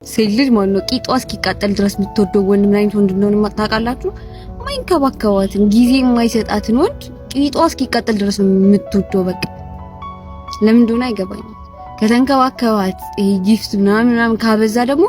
ሴት ልጅ ማለት ነው ቂጧ እስኪቃጠል ድረስ የምትወደው ወንድ ምን አይነት ወንድ እንደሆነ ታውቃላችሁ? ማይንከባከባትን ጊዜ የማይሰጣትን ወንድ ቂጧ እስኪቃጠል ድረስ የምትወደው። በቃ ለምን እንደሆነ አይገባኝም። ከተንከባከባት ጊፍት ምናምን ካበዛ ደግሞ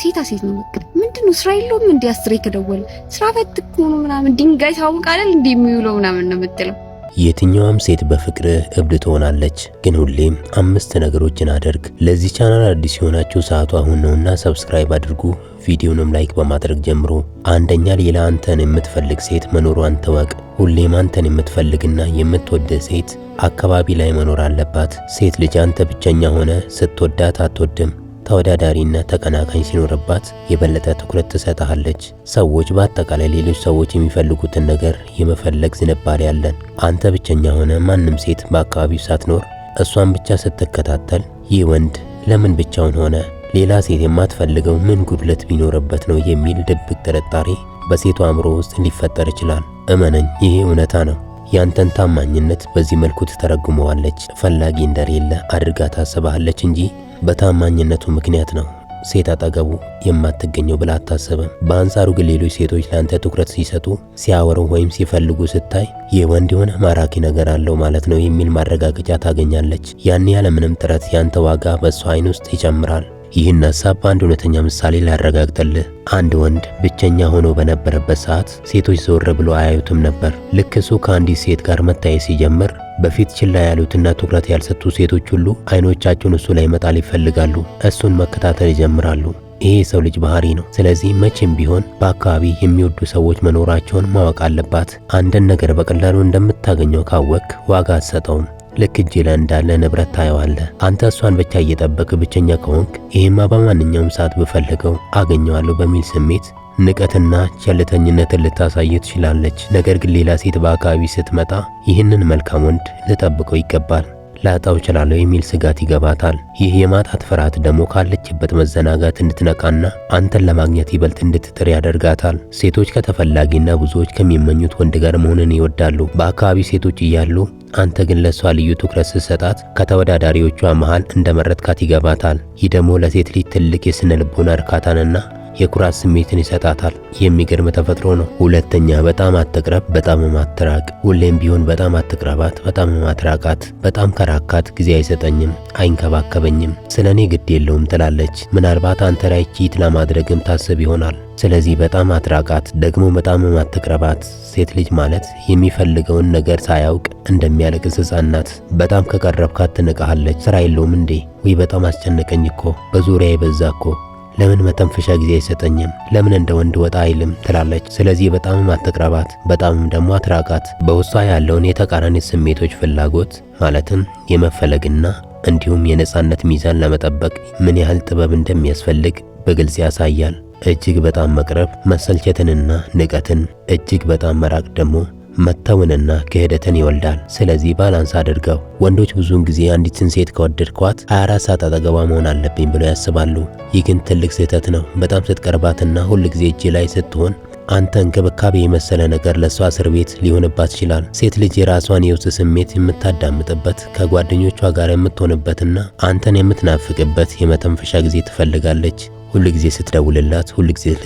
ሴታ ሴት ነው። በቃ ምንድነው ስራ የለውም እንዴ? አስሬ ከደወለ ስራ ፈት እኮ ነው ምናምን ድንጋይ ታውቃለህ እንዴ የሚውለው ምናምን ነው የምትለው። የትኛውም ሴት በፍቅርህ እብድ ትሆናለች። ግን ሁሌም 5 ነገሮችን አድርግ። ለዚህ ቻናል አዲስ የሆናችሁ ሰዓቱ አሁን ነውና ሰብስክራይብ አድርጉ። ቪዲዮንም ላይክ በማድረግ ጀምሮ። አንደኛ፣ ሌላ አንተን የምትፈልግ ሴት መኖሯን ተወቅ። ሁሌም አንተን የምትፈልግና የምትወድ ሴት አካባቢ ላይ መኖር አለባት። ሴት ልጅ አንተ ብቸኛ ሆነ ስትወዳት አትወድም። ተወዳዳሪና ተቀናቃኝ ሲኖርባት የበለጠ ትኩረት ትሰጣለች። ሰዎች በአጠቃላይ ሌሎች ሰዎች የሚፈልጉትን ነገር የመፈለግ ዝንባሌ ያለን። አንተ ብቸኛ ሆነ ማንም ሴት በአካባቢው ሳትኖር እሷን ብቻ ስትከታተል ይህ ወንድ ለምን ብቻውን ሆነ? ሌላ ሴት የማትፈልገው ምን ጉድለት ቢኖርበት ነው የሚል ድብቅ ጥርጣሬ በሴቷ አእምሮ ውስጥ ሊፈጠር ይችላል። እመነኝ፣ ይሄ እውነታ ነው። ያንተን ታማኝነት በዚህ መልኩ ትተረጉመዋለች። ፈላጊ እንደሌለ አድርጋ ታስባለች እንጂ በታማኝነቱ ምክንያት ነው ሴት አጠገቡ የማትገኘው ብላ አታስብም። በአንጻሩ ግን ሌሎች ሴቶች ለአንተ ትኩረት ሲሰጡ፣ ሲያወሩ ወይም ሲፈልጉ ስታይ ይህ ወንድ የሆነ ማራኪ ነገር አለው ማለት ነው የሚል ማረጋገጫ ታገኛለች። ያን ያለምንም ጥረት ያንተ ዋጋ በእሷ አይን ውስጥ ይጨምራል። ይህን ሐሳብ በአንድ እውነተኛ ምሳሌ ላረጋግጥልህ። አንድ ወንድ ብቸኛ ሆኖ በነበረበት ሰዓት ሴቶች ዘወር ብሎ አያዩትም ነበር። ልክ እሱ ከአንዲት ሴት ጋር መታየት ሲጀምር በፊት ችላ ያሉትና ትኩረት ያልሰጡ ሴቶች ሁሉ አይኖቻቸውን እሱ ላይ መጣል ይፈልጋሉ። እሱን መከታተል ይጀምራሉ። ይሄ የሰው ልጅ ባህሪ ነው። ስለዚህ መቼም ቢሆን በአካባቢ የሚወዱ ሰዎች መኖራቸውን ማወቅ አለባት። አንድን ነገር በቀላሉ እንደምታገኘው ካወቅ ዋጋ አትሰጠውም። ልክ እጅ ላይ እንዳለ ንብረት ታየዋለህ። አንተ እሷን ብቻ እየጠበቅ ብቸኛ ከሆንክ ይሄማ በማንኛውም ሰዓት ብፈልገው አገኘዋለሁ በሚል ስሜት ንቀትና ቸልተኝነትን ልታሳይ ትችላለች። ነገር ግን ሌላ ሴት በአካባቢ ስትመጣ ይህንን መልካም ወንድ ልጠብቀው ይገባል። ላጣው እችላለሁ የሚል ስጋት ይገባታል። ይህ የማጣት ፍርሃት ደግሞ ካለችበት መዘናጋት እንድትነቃና አንተን ለማግኘት ይበልጥ እንድትጥር ያደርጋታል። ሴቶች ከተፈላጊና ብዙዎች ከሚመኙት ወንድ ጋር መሆንን ይወዳሉ። በአካባቢ ሴቶች እያሉ አንተ ግን ለሷ ልዩ ትኩረት ስትሰጣት ከተወዳዳሪዎቿ መሃል እንደመረጥካት ይገባታል። ይህ ደግሞ ለሴት ልጅ ትልቅ የስነ ልቦና እርካታንና የኩራት ስሜትን ይሰጣታል። የሚገርም ተፈጥሮ ነው። ሁለተኛ፣ በጣም አትቅረብ፣ በጣም አትራቅ። ሁሌም ቢሆን በጣም አትቅረባት፣ በጣም አትራቃት። በጣም ከራካት ጊዜ አይሰጠኝም፣ አይንከባከበኝም፣ ስለኔ ግድ የለውም ትላለች። ምናልባት አንተ ላይ ቺት ለማድረግም ታስብ ይሆናል። ስለዚህ በጣም አትራቃት፣ ደግሞ በጣም አትቅረባት። ሴት ልጅ ማለት የሚፈልገውን ነገር ሳያውቅ እንደሚያለቅስ ሕፃን ናት። በጣም ከቀረብካት ትንቃለች። ስራ የለውም እንዴ? ወይ በጣም አስጨነቀኝ እኮ፣ በዙሪያ ይበዛ እኮ፣ ለምን መተንፈሻ ጊዜ አይሰጠኝም? ለምን እንደ ወንድ ወጣ አይልም? ትላለች። ስለዚህ በጣም አትቅረባት፣ በጣም ደግሞ አትራቃት። በውስጧ ያለውን የተቃራኒ ስሜቶች ፍላጎት ማለትም የመፈለግና እንዲሁም የነጻነት ሚዛን ለመጠበቅ ምን ያህል ጥበብ እንደሚያስፈልግ በግልጽ ያሳያል። እጅግ በጣም መቅረብ መሰልቸትንና ንቀትን፣ እጅግ በጣም መራቅ ደግሞ መተውንና ክህደትን ይወልዳል። ስለዚህ ባላንስ አድርገው። ወንዶች ብዙውን ጊዜ አንዲትን ሴት ከወደድኳት 24 ሰዓት አጠገቧ መሆን አለብኝ ብለው ያስባሉ። ይህ ግን ትልቅ ስህተት ነው። በጣም ስትቀርባትና ሁል ጊዜ እጅ ላይ ስትሆን አንተ እንክብካቤ የመሰለ ነገር ለሷ እስር ቤት ሊሆንባት ይችላል። ሴት ልጅ የራሷን የውስጥ ስሜት የምታዳምጥበት፣ ከጓደኞቿ ጋር የምትሆንበትና አንተን የምትናፍቅበት የመተንፈሻ ጊዜ ትፈልጋለች። ሁል ጊዜ ስትደውልላት፣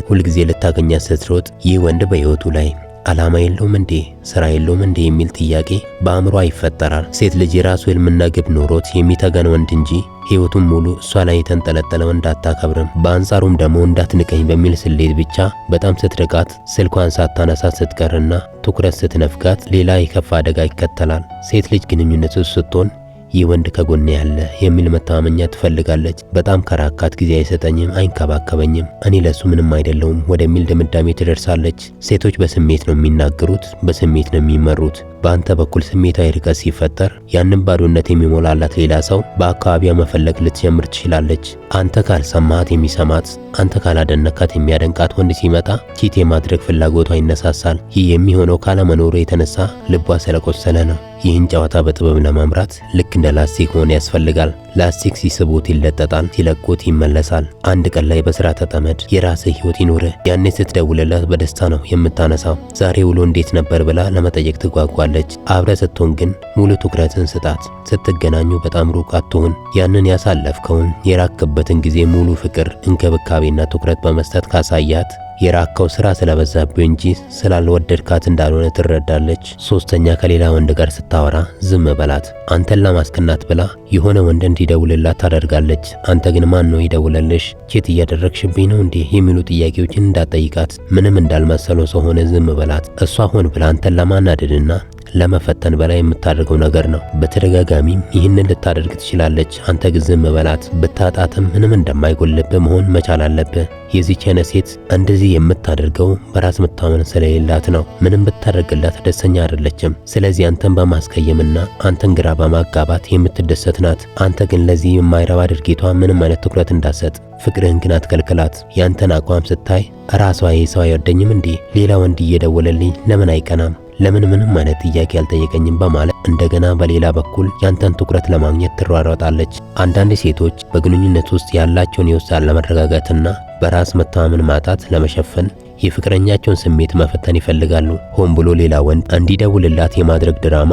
ሁል ጊዜ ልታገኛት ስትሮጥ ይህ ወንድ በሕይወቱ ላይ ዓላማ የለውም እንዴ? ስራ የለውም እንዴ? የሚል ጥያቄ በአእምሯ ይፈጠራል። ሴት ልጅ የራሱ ህልምና ግብ ኖሮት የሚተጋን ወንድ እንጂ ሕይወቱን ሙሉ እሷ ላይ የተንጠለጠለ ወንድ አታከብርም። በአንጻሩም ደግሞ እንዳትንቀኝ በሚል ስሌት ብቻ በጣም ስትርቃት፣ ስልኳን ሳታነሳ ስትቀርና ትኩረት ስትነፍጋት ሌላ የከፋ አደጋ ይከተላል። ሴት ልጅ ግንኙነት ውስጥ ስትሆን ይህ ወንድ ከጎኔ ያለ የሚል መተማመኛ ትፈልጋለች። በጣም ከራካት ጊዜ አይሰጠኝም፣ አይንከባከበኝም፣ እኔ ለሱ ምንም አይደለውም ወደሚል ድምዳሜ ትደርሳለች። ሴቶች በስሜት ነው የሚናገሩት፣ በስሜት ነው የሚመሩት። በአንተ በኩል ስሜታዊ ርቀት ሲፈጠር ያንን ባዶነት የሚሞላላት ሌላ ሰው በአካባቢዋ መፈለግ ልትጀምር ትችላለች። አንተ ካልሰማት የሚሰማት፣ አንተ ካላደነካት የሚያደንቃት ወንድ ሲመጣ ቺት የማድረግ ፍላጎቷ ይነሳሳል። ይህ የሚሆነው ካለመኖሩ የተነሳ ልቧ ስለቆሰለ ነው። ይህን ጨዋታ በጥበብ ለማምራት ልክ እንደ ላስቲክ ሆነ ያስፈልጋል። ላስቲክ ሲስቡት ይለጠጣል፣ ሲለቁት ይመለሳል። አንድ ቀን ላይ በስራ ተጠመድ፣ የራስህ ህይወት ይኑርህ። ያኔ ስትደውልላት በደስታ ነው የምታነሳው። ዛሬ ውሎ እንዴት ነበር ብላ ለመጠየቅ ትጓጓለች። አብረ ስትሆን ግን ሙሉ ትኩረትን ስጣት። ስትገናኙ በጣም ሩቅ አትሁን። ያንን ያሳለፍከውን የራክበትን ጊዜ ሙሉ ፍቅር፣ እንክብካቤና ትኩረት በመስጠት ካሳያት የራከው ስራ ስለበዛብህ እንጂ ስላልወደድካት እንዳልሆነ ትረዳለች። ሶስተኛ ከሌላ ወንድ ጋር ስታወራ ዝም በላት። አንተን ለማስቀናት ብላ የሆነ ወንድ እንዲደውልላት ታደርጋለች። አንተ ግን ማን ነው ይደውልልሽ? ቼት እያደረግሽብኝ ነው እንዴ? የሚሉ ጥያቄዎችን እንዳትጠይቃት። ምንም እንዳልመሰለው ሰው ሆነ ዝም በላት። እሷ ሆን ብላ አንተን ለማናደድና ለመፈተን በላይ የምታደርገው ነገር ነው። በተደጋጋሚም ይህንን ልታደርግ ትችላለች። አንተ ግን ዝም በላት። ብታጣትም ምንም እንደማይጎልብህ መሆን መቻል አለብህ። የዚህች አይነት ሴት እንደዚህ የምታደርገው በራስ መታመን ስለሌላት ነው። ምንም ብታደርግላት ደስተኛ አይደለችም። ስለዚህ አንተን በማስቀየምና አንተን ግራ በማጋባት የምትደሰት ናት። አንተ ግን ለዚህ የማይረባ ድርጊቷ ምንም አይነት ትኩረት እንዳትሰጥ፣ ፍቅርህን ግን አትከልክላት። ያንተን አቋም ስታይ ራሷ ይሄ ሰው አይወደኝም እንዴ? ሌላ ወንድ እየደወለልኝ ለምን አይቀናም? ለምን ምንም አይነት ጥያቄ አልጠየቀኝም? በማለት እንደገና በሌላ በኩል ያንተን ትኩረት ለማግኘት ትሯሯጣለች። አንዳንድ ሴቶች በግንኙነት ውስጥ ያላቸውን የውስጥ አለመረጋጋትና በራስ መተማመን ማጣት ለመሸፈን የፍቅረኛቸውን ስሜት መፈተን ይፈልጋሉ። ሆን ብሎ ሌላ ወንድ እንዲደውልላት የማድረግ ድራማ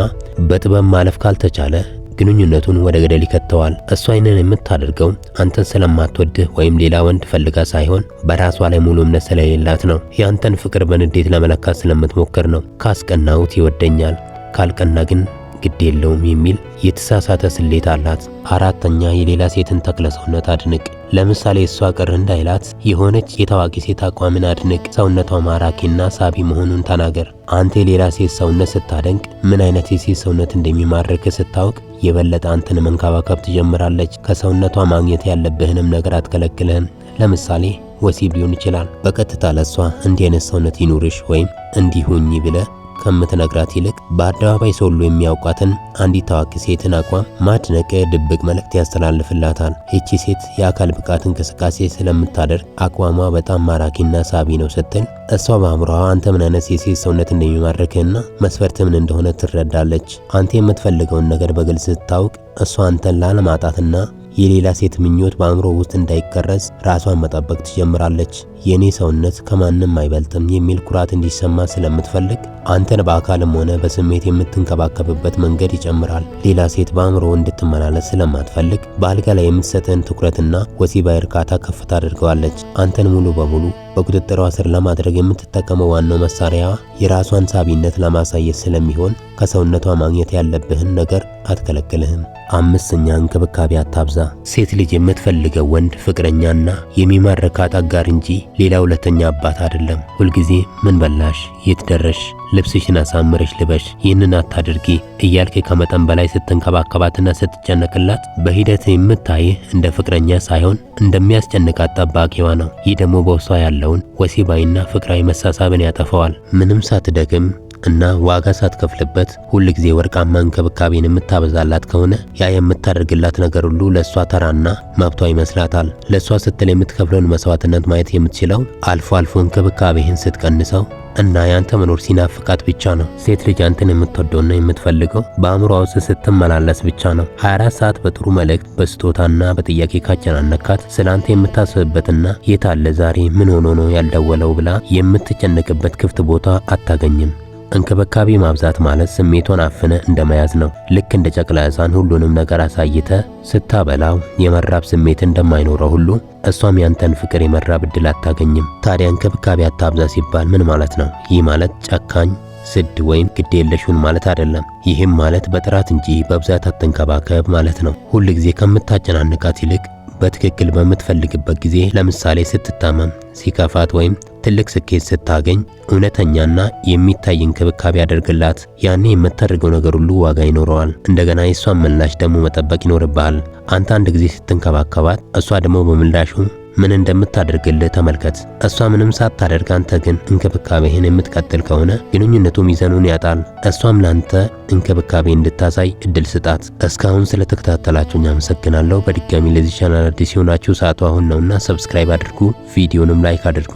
በጥበብ ማለፍ ካልተቻለ ግንኙነቱን ወደ ገደል ይከተዋል። እሷ ይህንን የምታደርገው አንተን ስለማትወድህ ወይም ሌላ ወንድ ፈልጋ ሳይሆን በራሷ ላይ ሙሉ እምነት ስለሌላት ነው። ያንተን ፍቅር በንዴት ለመለካት ስለምትሞክር ነው። ካስቀናውት ይወደኛል፣ ካልቀና ግን ግድ የለውም የሚል የተሳሳተ ስሌት አላት። አራተኛ የሌላ ሴትን ተክለ ሰውነት አድንቅ። ለምሳሌ እሷ ቅር እንዳይላት የሆነች የታዋቂ ሴት አቋምን አድንቅ። ሰውነቷ ማራኪና ሳቢ መሆኑን ተናገር። አንተ የሌላ ሴት ሰውነት ስታደንቅ ምን አይነት የሴት ሰውነት እንደሚማርክ ስታውቅ የበለጠ አንተን መንከባከብ ትጀምራለች። ከሰውነቷ ማግኘት ያለብህንም ነገር አትከለክልህም። ለምሳሌ ወሲብ ሊሆን ይችላል። በቀጥታ ለሷ እንዲህ አይነት ሰውነት ይኑርሽ ወይም እንዲሁኝ ብለህ ከምትነግራት ይልቅ በአደባባይ ሰው ሁሉ የሚያውቃትን አንዲት ታዋቂ ሴትን አቋም ማድነቅ ድብቅ መልእክት ያስተላልፍላታል። ይቺ ሴት የአካል ብቃት እንቅስቃሴ ስለምታደርግ አቋሟ በጣም ማራኪና ሳቢ ነው ስትል እሷ በአእምሮዋ አንተ ምን አይነት የሴት ሰውነት እንደሚማርክህና መስፈርት ምን እንደሆነ ትረዳለች። አንተ የምትፈልገውን ነገር በግልጽ ስታውቅ እሷ አንተን ላለማጣትና የሌላ ሴት ምኞት በአእምሮ ውስጥ እንዳይቀረጽ ራሷን መጠበቅ ትጀምራለች። የኔ ሰውነት ከማንም አይበልጥም የሚል ኩራት እንዲሰማ ስለምትፈልግ አንተን በአካልም ሆነ በስሜት የምትንከባከብበት መንገድ ይጨምራል። ሌላ ሴት በአእምሮ እንድትመላለስ ስለማትፈልግ በአልጋ ላይ የምትሰጥህን ትኩረትና ወሲባዊ እርካታ ከፍ ታደርገዋለች። አንተን ሙሉ በሙሉ በቁጥጥሯ ስር ለማድረግ የምትጠቀመው ዋናው መሳሪያ የራሷን ሳቢነት ለማሳየት ስለሚሆን ከሰውነቷ ማግኘት ያለብህን ነገር አትከለክልህም። አምስተኛ እንክብካቤ አታብዛ። ሴት ልጅ የምትፈልገው ወንድ ፍቅረኛና የሚማርካት አጋር እንጂ ሌላ ሁለተኛ አባት አይደለም። ሁልጊዜ ምን በላሽ፣ የት ደረሽ፣ ልብስሽን አሳምረሽ ልበሽ፣ ይህንን አታድርጊ እያልክ ከመጠን በላይ ስትንከባከባትና ስትጨነቅላት በሂደት የምታይህ እንደ ፍቅረኛ ሳይሆን እንደሚያስጨንቃት ጠባቂዋ ነው። ይህ ደግሞ በውስጧ ያለውን ወሲባዊና ፍቅራዊ መሳሳብን ያጠፋዋል። ምንም ሳትደክም እና ዋጋ ሳትከፍልበት ሁልጊዜ ወርቃማ እንክብካቤን የምታበዛላት ከሆነ ያ የምታደርግላት ነገር ሁሉ ለሷ ተራና መብቷ ይመስላታል። ለሷ ስትል የምትከፍለውን መስዋዕትነት ማየት የምትችለው አልፎ አልፎ እንክብካቤህን ስትቀንሰው እና ያንተ መኖር ሲናፍቃት ብቻ ነው። ሴት ልጅ አንተን የምትወደውና የምትፈልገው በአእምሯ ውስጥ ስትመላለስ ብቻ ነው። 24 ሰዓት በጥሩ መልእክት በስጦታና በጥያቄ ካጨናነካት ስላንተ የምታስብበትና የት አለ ዛሬ ምን ሆኖ ነው ያልደወለው ብላ የምትጨነቅበት ክፍት ቦታ አታገኝም። እንክብካቤ ማብዛት ማለት ስሜቷን አፍነ እንደመያዝ ነው። ልክ እንደ ጨቅላ ሕፃን ሁሉንም ነገር አሳይተ ስታበላው የመራብ ስሜት እንደማይኖረው ሁሉ እሷም ያንተን ፍቅር የመራብ እድል አታገኝም። ታዲያ እንክብካቤ አታብዛ ሲባል ምን ማለት ነው? ይህ ማለት ጨካኝ ስድ ወይም ግድ የለሹን ማለት አይደለም። ይህም ማለት በጥራት እንጂ በብዛት አትንከባከብ ማለት ነው። ሁልጊዜ ከምታጨናንቃት ይልቅ በትክክል በምትፈልግበት ጊዜ ለምሳሌ ስትታመም፣ ሲከፋት ወይም ትልቅ ስኬት ስታገኝ እውነተኛና የሚታይ እንክብካቤ ያደርግላት። ያኔ የምታደርገው ነገር ሁሉ ዋጋ ይኖረዋል። እንደገና የሷን ምላሽ ደግሞ መጠበቅ ይኖርብሃል። አንተ አንድ ጊዜ ስትንከባከባት እሷ ደግሞ በምላሹ ምን እንደምታደርግልህ ተመልከት። እሷ ምንም ሳታደርግ አንተ ግን እንክብካቤህን የምትቀጥል ከሆነ ግንኙነቱ ሚዛኑን ያጣል። እሷም ላንተ እንክብካቤ እንድታሳይ እድል ስጣት። እስካሁን ስለተከታተላችሁኝ አመሰግናለሁ። በድጋሚ ለዚህ ቻናል አዲስ የሆናችሁ ሰዓቱ አሁን ነውና ሰብስክራይብ አድርጉ፣ ቪዲዮንም ላይክ አድርጉ።